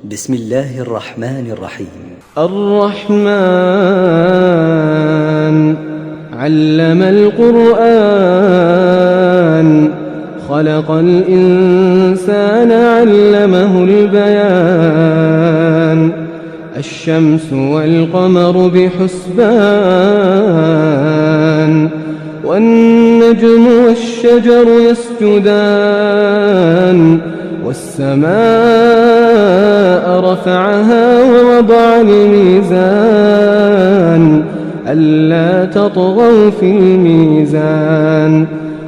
بسم الله الرحمن الرحيم. الرحمن علم القرآن خلق الإنسان علمه البيان الشمس والقمر بحسبان والنجم والشجر يسجدان والسماء رفعها ووضع الميزان ألا تطغوا في الميزان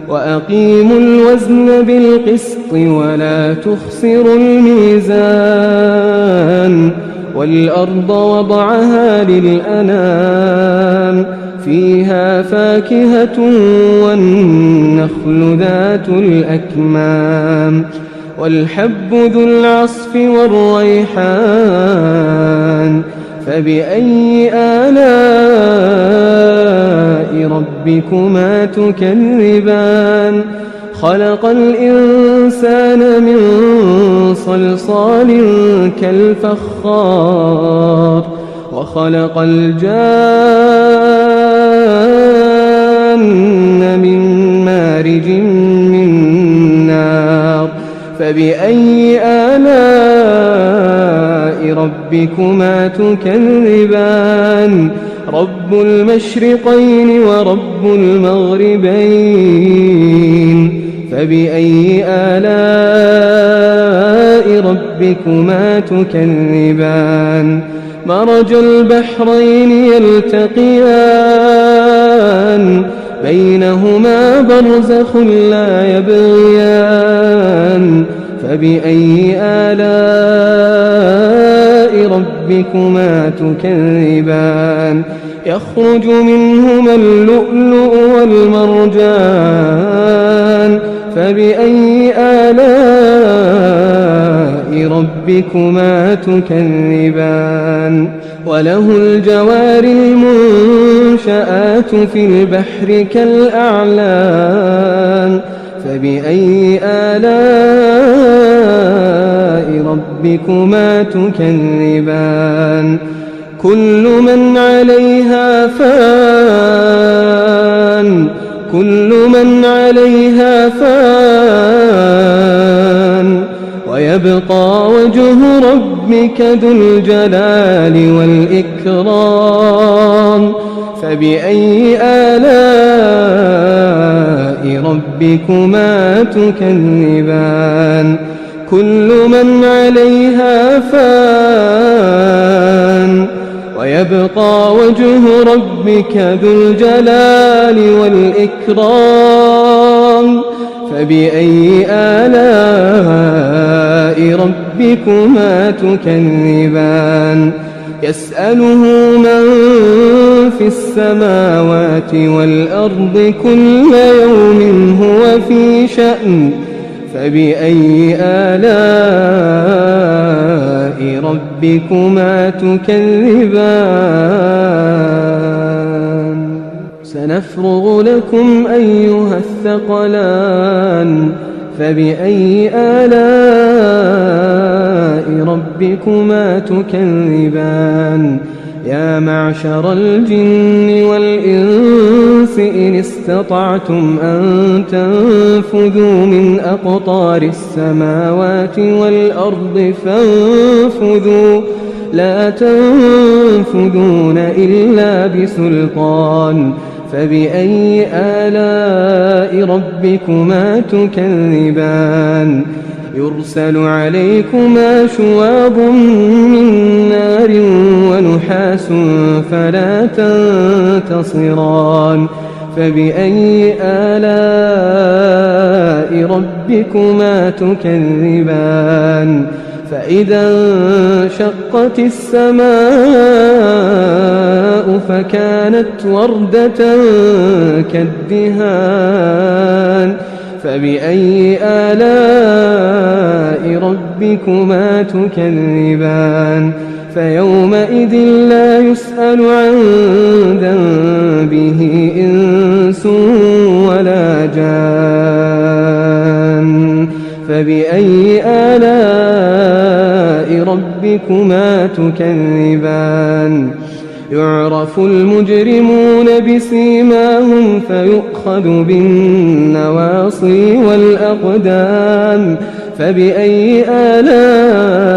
وأقيموا الوزن بالقسط ولا تخسروا الميزان والأرض وضعها للأنام فيها فاكهة والنخل ذات الأكمام والحب ذو العصف والريحان فبأي آلاء ربكما تكذبان خلق الإنسان من صلصال كالفخار وخلق الجان من مارج من نار فبأي آلاء ربكما تكذبان رب المشرقين ورب المغربين فبأي آلاء ربكما تكذبان مرج البحرين يلتقيان بينهما برزخ لا يبغيان فبأي آلاء ربكما تكذبان يخرج منهما اللؤلؤ والمرجان فبأي آلاء ربكما تكذبان وله الجوار المنشآت في البحر كالأعلام فبأي آلاء ربكما تكذبان كل من عليها فان ويبقى وجه ربك ذو الجلال والإكرام فبأي آلاء ربكما تكذبان كل من عليها فان ويبقى وجه ربك ذو الجلال والإكرام فبأي آلاء ربكما تكذبان يسأله من في السماوات والأرض كل يوم هو في شأن فبأي آلاء ربكما تكذبان سنفرغ لكم أيها الثقلان فبأي آلاء ربكما تكذبان يا معشر الجن والإنس إن استطعتم أن تنفذوا من أقطار السماوات والأرض فانفذوا لا تنفذون إلا بسلطان فبأي آلاء ربكما تكذبان يرسل عليكما شواظ من نار ونحاس فلا تنتصران فبأي آلاء ربكما تكذبان فإذا انشقت السماء فكانت وردة كالدهان فبأي آلاء ربكما تكذبان فيومئذ لا يسأل عن ذنبه إنس ولا جان فبأي آلاء ربكما تكذبان يعرف المجرمون بسيماهم فيؤخذ بالنواصي والأقدام فبأي آلاء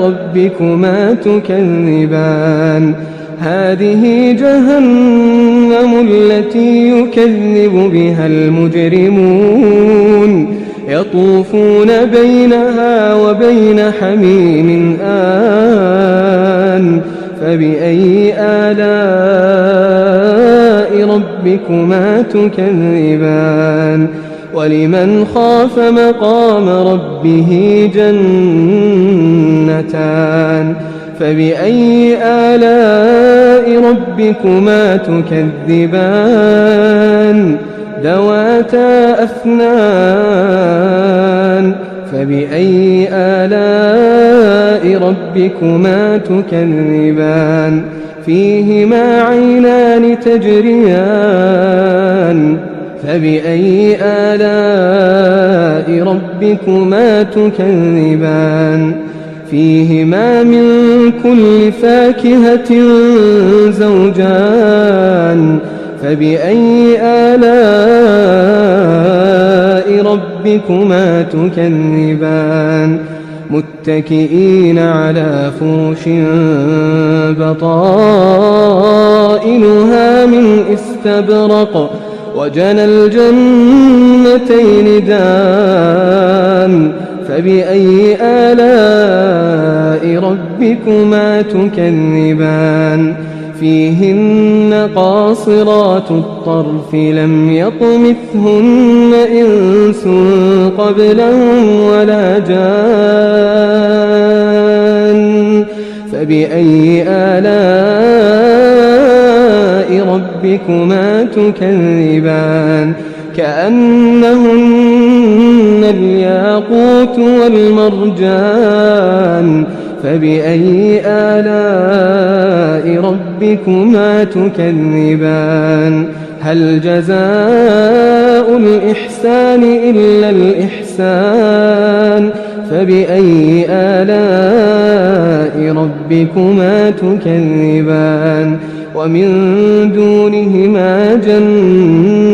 ربكما تكذبان هذه جهنم التي يكذب بها المجرمون يطوفون بينها وبين حميم آن فبأي آلاء ربكما تكذبان ولمن خاف مقام ربه جنتان فبأي آلاء ربكما تكذبان ذواتا أفنان فبأي آلاء ربكما تكذبان فيهما عينان تجريان فبأي آلاء ربكما تكذبان فيهما من كل فاكهة زوجان فبأي آلاء ربكما تكذبان متكئين على فرش بطائنها من استبرق وجنى الجنتين دان فبأي آلاء ربكما تكذبان فيهن قاصرات الطرف لم يطمثهن إنس قبلهم ولا جان فبأي آلاء ربكما تكذبان كأنهن الياقوت والمرجان فبأي آلاء ربكما تكذبان هل جزاء الإحسان إلا الإحسان فبأي آلاء ربكما تكذبان ومن دونهما جنتان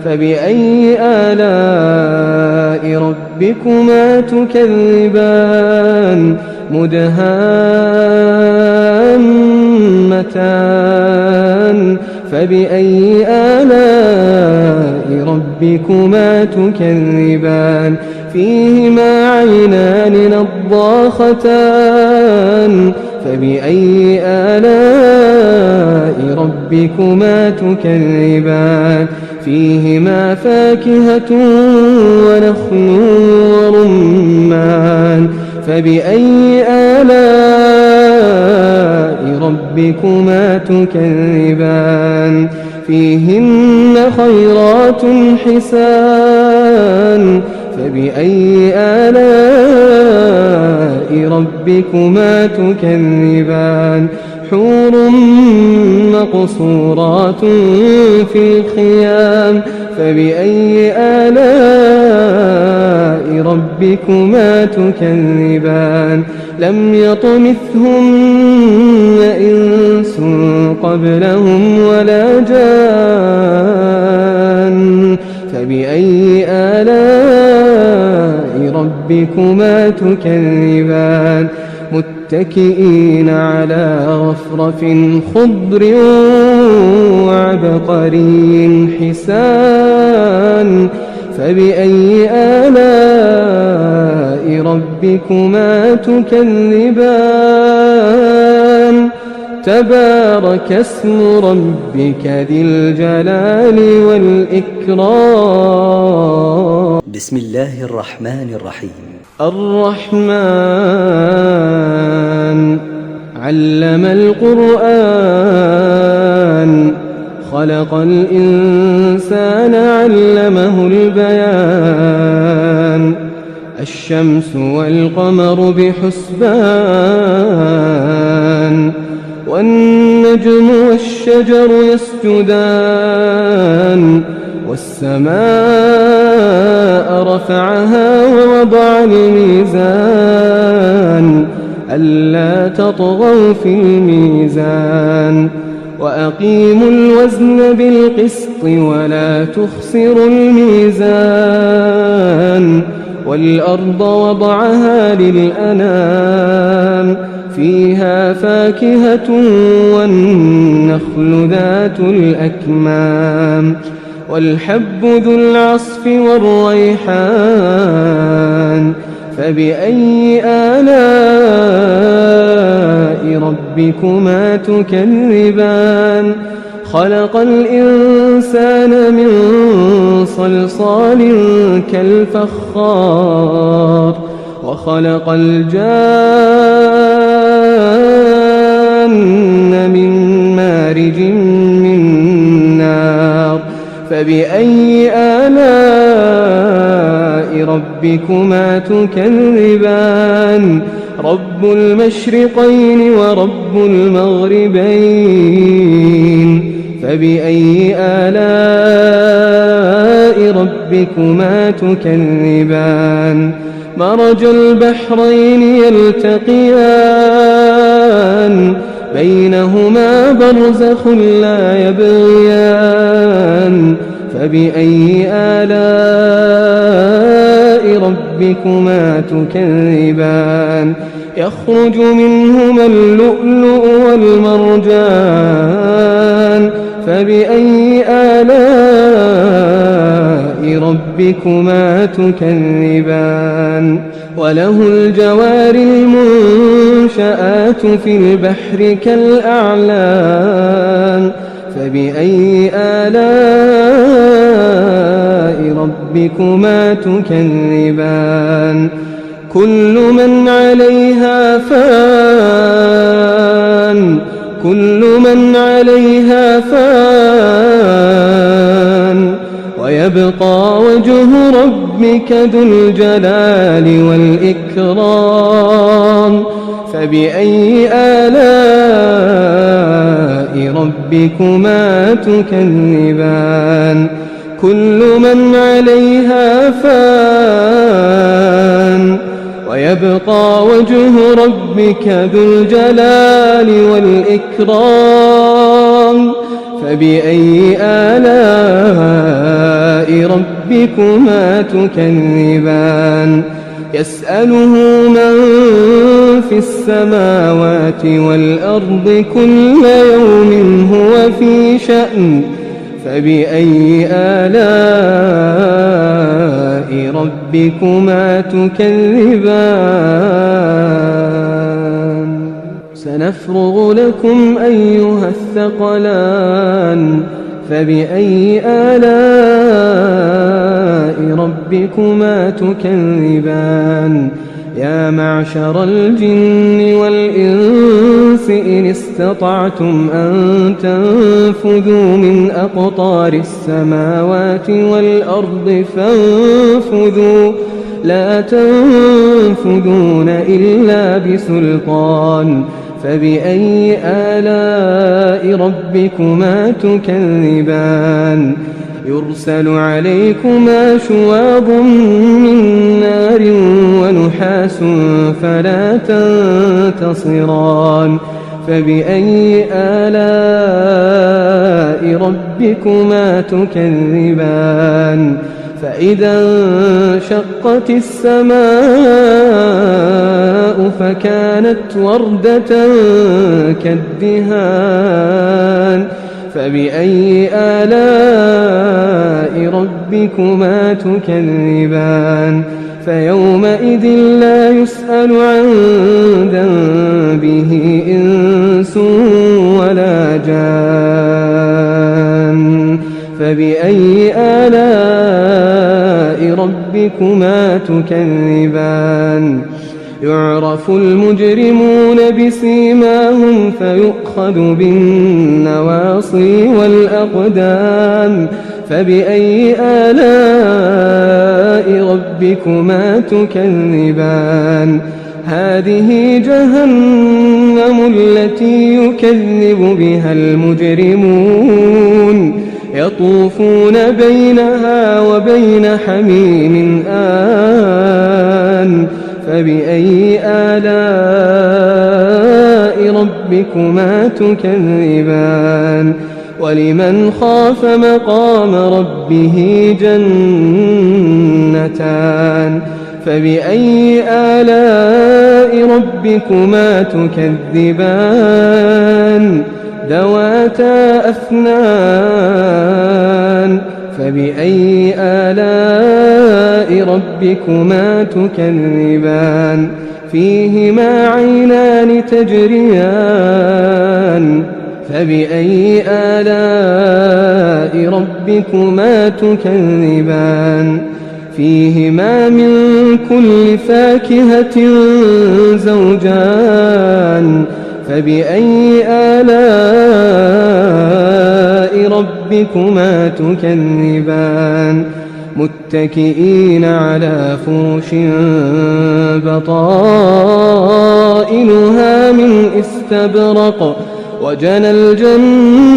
فبأي آلاء ربكما تكذبان مدهامتان فبأي آلاء ربكما تكذبان فيهما عينان نضاختان فبأي آلاء ربكما تكذبان فيهما فاكهة ونخل ورمان فبأي آلاء ربكما تكذبان فيهن خيرات حسان فبأي آلاء ربكما تكذبان حور مقصورات في الخيام فبأي آلاء ربكما تكذبان لم يطمثهن إنس قبلهم ولا جان فبأي آلاء ربكما تكذبان متكئين على رفرف خضر وعبقري حسان فبأي آلاء ربكما تكذبان تبارك اسم ربك ذي الجلال والإكرام بسم الله الرحمن الرحيم الرحمن علم القرآن خلق الإنسان علمه البيان الشمس والقمر بحسبان والنجم والشجر يسجدان والسماء رفعها ووضع الميزان ألا تطغوا في الميزان وأقيموا الوزن بالقسط ولا تخسروا الميزان والأرض وضعها للأنام فيها فاكهة والنخل ذات الأكمام والحب ذو العصف والريحان فبأي آلاء ربكما تكذبان خلق الإنسان من صلصال كالفخار وخلق الجان من مارج من نار فبأي آلاء ربكما تكذبان رب المشرقين ورب المغربين فبأي آلاء ربكما تكذبان مرج البحرين يلتقيان بينهما برزخ لا يبغيان فبأي آلاء ربكما تكذبان يخرج منهما اللؤلؤ والمرجان فبأي آلاء ربكما تكذبان وله الجوار المنشآت في البحر كالأعلام فبأي آلاء ربكما تكذبان كل من عليها فان ويبقى وجه ربك ذو الجلال والإكرام فبأي آلاء ربكما تكذبان كل من عليها فان ويبقى وجه ربك ذو الجلال والإكرام فبأي آلاء ربكما تكذبان يسأله من في السماوات والأرض كل يوم هو في شأن فبأي آلاء ربكما تكذبان سنفرغ لكم أيها الثقلان فبأي آلاء ربكما تكذبان يا معشر الجن والإنس إن استطعتم أن تنفذوا من أقطار السماوات والأرض فانفذوا لا تنفذون إلا بسلطان فبأي آلاء ربكما تكذبان يرسل عليكما شواظ من نار ونحاس فلا تنتصران فبأي آلاء ربكما تكذبان فإذا انشقت السماء فكانت وردة كالدهان فبأي آلاء ربكما تكذبان فيومئذ لا يسأل عن ذنبه إنس ولا جان فبأي آلاء ربكما تكذبان يعرف المجرمون بسيماهم فيؤخذ بالنواصي والأقدام فبأي آلاء ربكما تكذبان هذه جهنم التي يكذب بها المجرمون يطوفون بينها وبين حميم آن فبأي آلاء ربكما تكذبان ولمن خاف مقام ربه جنتان فبأي آلاء ربكما تكذبان ذواتا أفنان فبأي آلاء ربكما تكذبان فيهما عينان تجريان فبأي آلاء ربكما تكذبان فيهما من كل فاكهة زوجان فبأي آلاء ربكما تكذبان متكئين على فرش بطائنها من استبرق وجنى الجنتين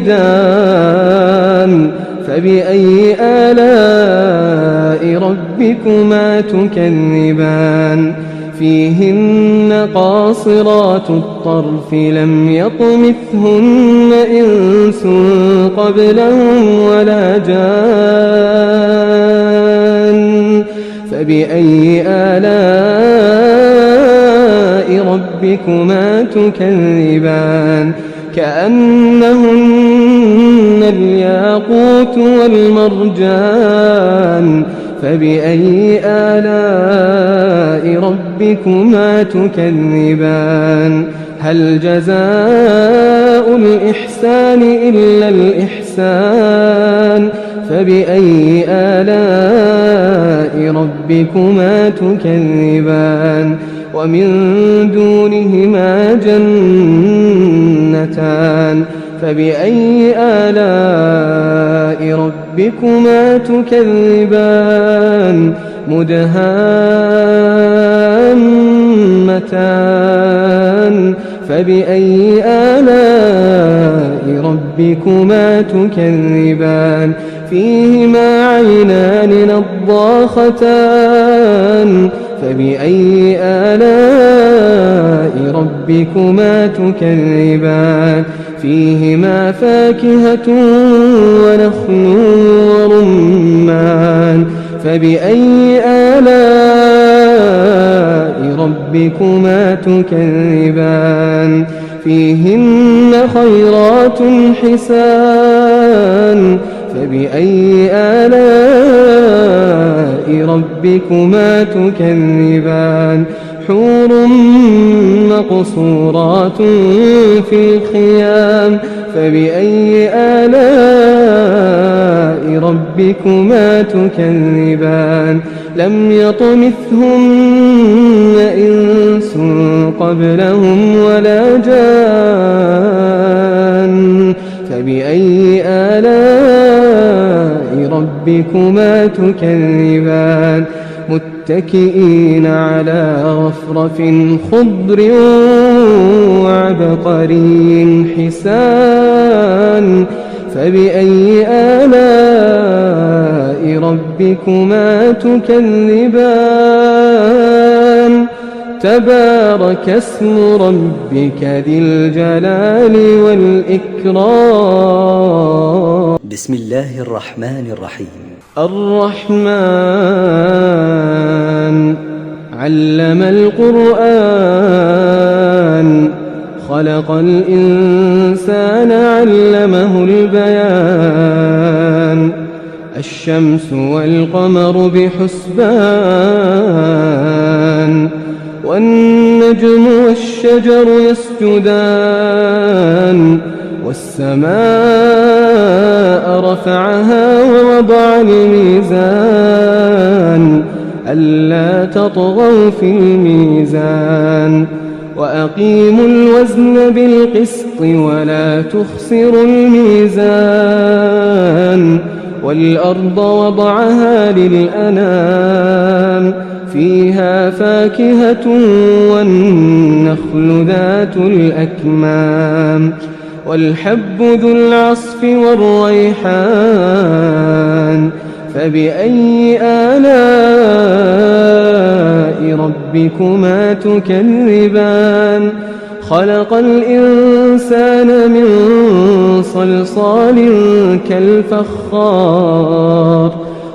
دان فبأي آلاء ربكما تكذبان فيهن قاصرات الطرف لم يطمثهن إنس قبلهم ولا جان فبأي آلاء ربكما تكذبان كأنهن الياقوت والمرجان فبأي آلاء ربكما تكذبان هل جزاء الإحسان إلا الإحسان فبأي آلاء ربكما تكذبان ومن دونهما جنتان فبأي آلاء ربكما تكذبان مدهامتان فبأي آلاء ربكما تكذبان فيهما عينان نضاختان فبأي آلاء ربكما تكذبان فيهما فاكهة ونخل ورمان فبأي آلاء ربكما تكذبان فيهن خيرات حسان فبأي آلاء ربكما تكذبان حور مقصورات في الخيام فبأي آلاء ربكما تكذبان لم يطمثهن إنس قبلهم ولا جان فبأي آلاء ربكما تكذبان متكئين على رفرف خضر وعبقري حسان فبأي آلاء ربكما تكذبان تبارك اسم ربك ذي الجلال والإكرام بسم الله الرحمن الرحيم الرحمن علم القرآن خلق الإنسان علمه البيان الشمس والقمر بحسبان والنجم والشجر يسجدان والسماء رفعها ووضع الميزان ألا تطغوا في الميزان وأقيموا الوزن بالقسط ولا تخسروا الميزان والأرض وضعها للأنام فيها فاكهة والنخل ذات الأكمام والحب ذو العصف والريحان فبأي آلاء ربكما تكذبان خلق الإنسان من صلصال كالفخار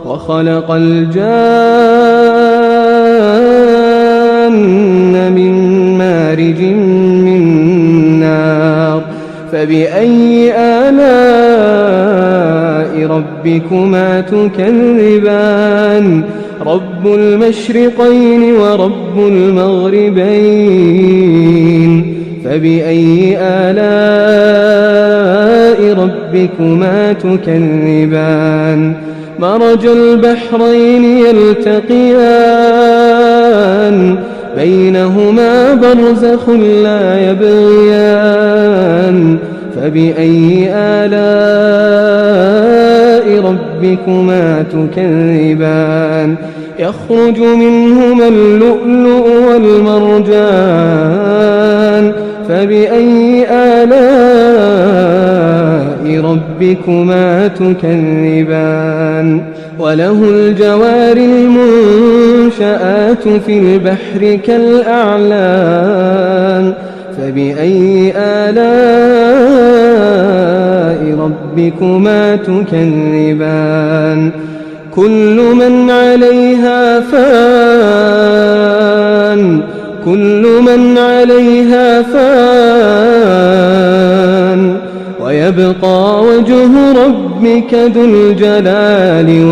وخلق الجان من مارج من نار فبأي آلاء ربكما تكذبان رب المشرقين ورب المغربين فبأي آلاء ربكما تكذبان مرج البحرين يلتقيان بينهما برزخ لا يبغيان فبأي آلاء ربكما تكذبان يخرج منهما اللؤلؤ والمرجان فبأي آلاء ربكما تكذبان وله الجوار المنشآت في البحر كالأعلام فبأي آلاء ربكما تكذبان كل من عليها فان ويبقى وجه ربك ذو الجلال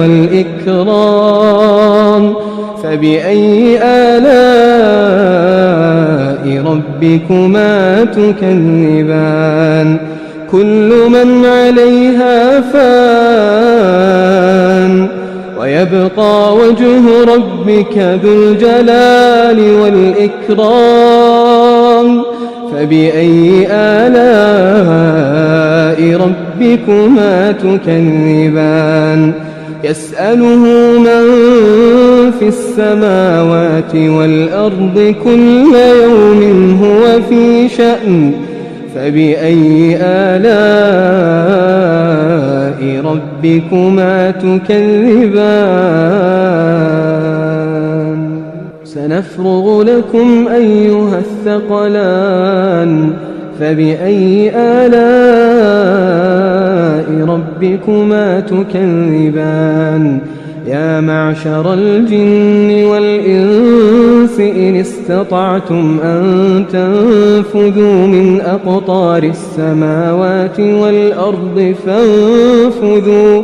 والإكرام فبأي آلاء ربكما تكذبان كل من عليها فان ويبقى وجه ربك ذو الجلال والإكرام فبأي آلاء ربكما تكذبان يسأله من في السماوات والأرض كل يوم هو في شأن فبأي آلاء ربكما تكذبان سنفرغ لكم أيها الثقلان فبأي آلاء ربكما تكذبان يا معشر الجن والإنس إن استطعتم أن تنفذوا من أقطار السماوات والأرض فانفذوا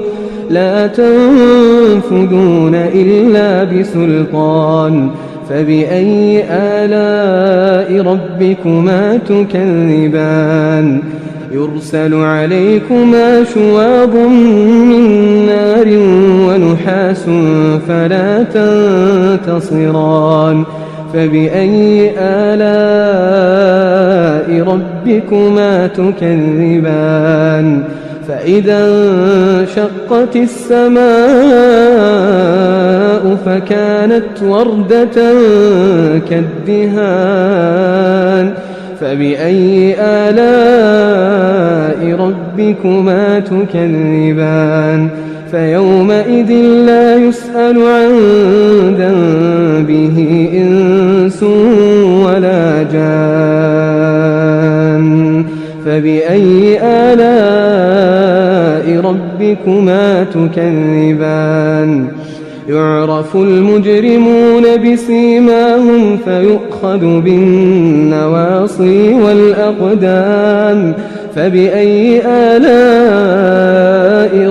لا تنفذون إلا بسلطان فبأي آلاء ربكما تكذبان يرسل عليكما شواظ من نار ونحاس فلا تنتصران فبأي آلاء ربكما تكذبان فإذا انشقت السماء فكانت وردة كالدهان فبأي آلاء ربكما تكذبان فيومئذ لا يسأل عن ذنبه إنس ولا جان فبأي آلاء ربكما تكذبان يعرف المجرمون بسيماهم فيؤخذ بالنواصي والأقدام فبأي آلاء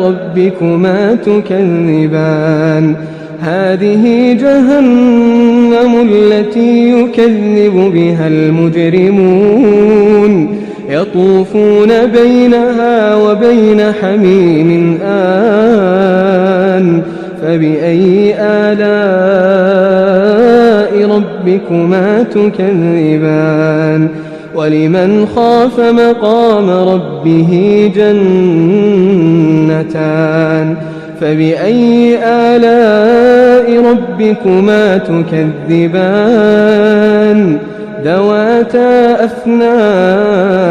ربكما تكذبان هذه جهنم التي يكذب بها المجرمون يطوفون بينها وبين حميم آن فبأي آلاء ربكما تكذبان ولمن خاف مقام ربه جنتان فبأي آلاء ربكما تكذبان ذواتا أفنان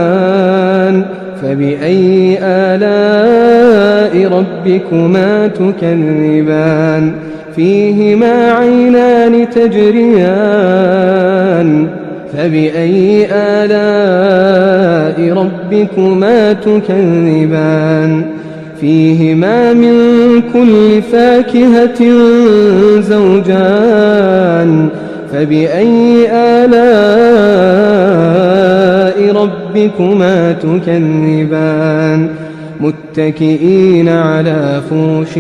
فبأي آلاء ربكما تكذبان فيهما عينان تجريان فبأي آلاء ربكما تكذبان فيهما من كل فاكهة زوجان فبأي آلاء ربكما تكذبان متكئين على فرش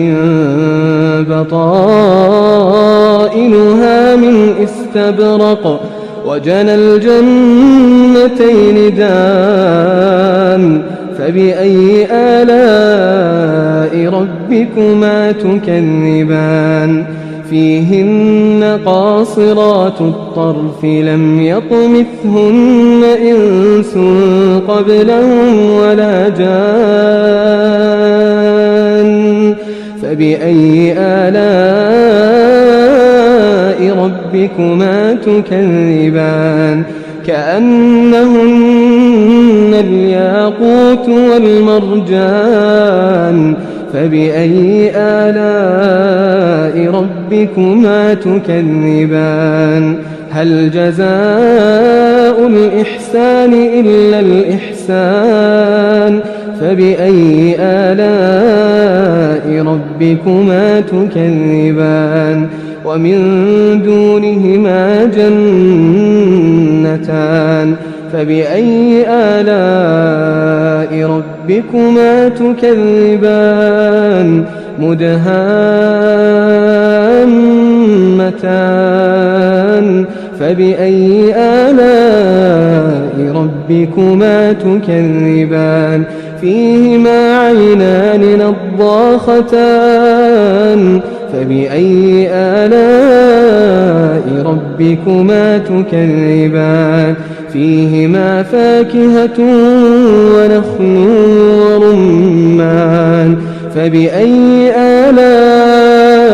بطائنها من استبرق وجنى الجنتين دان فبأي آلاء ربكما تكذبان فيهن قاصرات الطرف لم يطمثهن إنس قبلهم ولا جان فبأي آلاء ربكما تكذبان كأنهن الياقوت والمرجان فبأي آلاء ربكما تكذبان هل جزاء الإحسان إلا الإحسان فبأي آلاء ربكما تكذبان ومن دونهما جنتان فبأي آلاء ربكما تكذبان مدهامتان فبأي آلاء ربكما تكذبان فيهما عينان نضاختان فبأي آلاء ربكما تكذبان فيهما فاكهة ونخل ورمان فبأي آلاء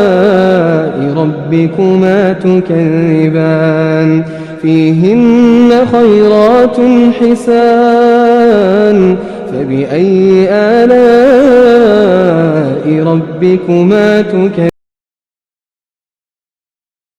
ربكما تكذبان فيهن خيرات حسان فبأي آلاء ربكما تكذبان